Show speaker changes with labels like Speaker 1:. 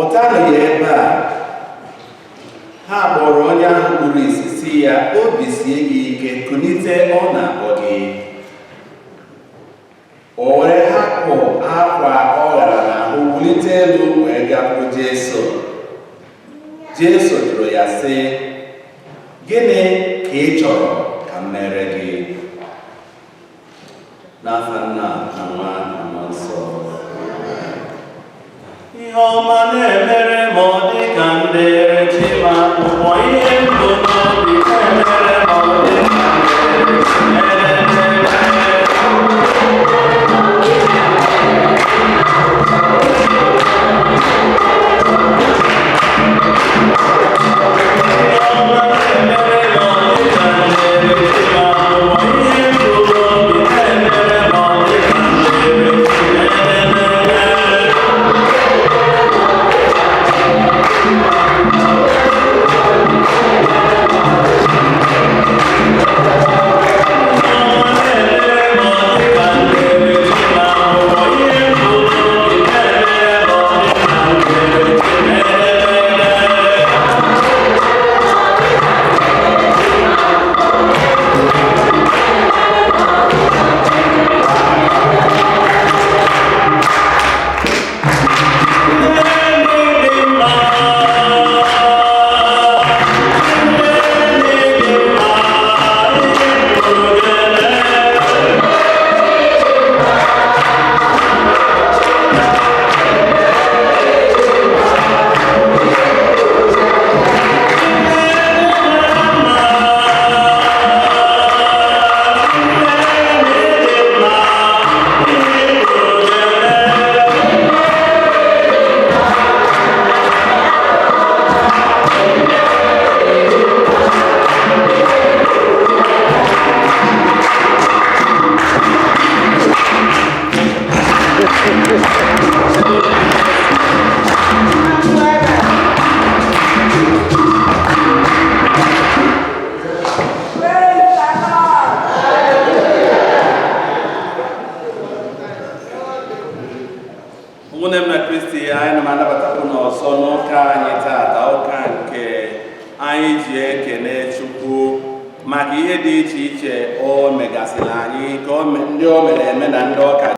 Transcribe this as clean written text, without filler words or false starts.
Speaker 1: pụtanụ ya ebe a. Ha kpọrọ onye ahụ kpuru ìsì sị ya, obi sie gị ike, kunite, ọ na-akpọ gị. O were hapụ akwa ọ ghara n'ahụ, wulite elu wee gakwuru Jesu. Jesu jụrụ ya sị, gịnị ka ị chọrọ ka m mere gị? N'afa Nna na Nwa na Mmụọ Nsọ. Ihe ọma na-emere ma ọ dị ka ndị Chima akwụkwọ, ihe mbụ n'obi na-emere ma ọ dị ka ụmụnne m na Kristi, anyị na m anabatakwu n'ọzọ n'ụka anyị taata, ụka nke anyị ji ekele Chukwu maka ihe dị iche iche o megasịrị anyị, ka ndị o mere eme na ndị ọka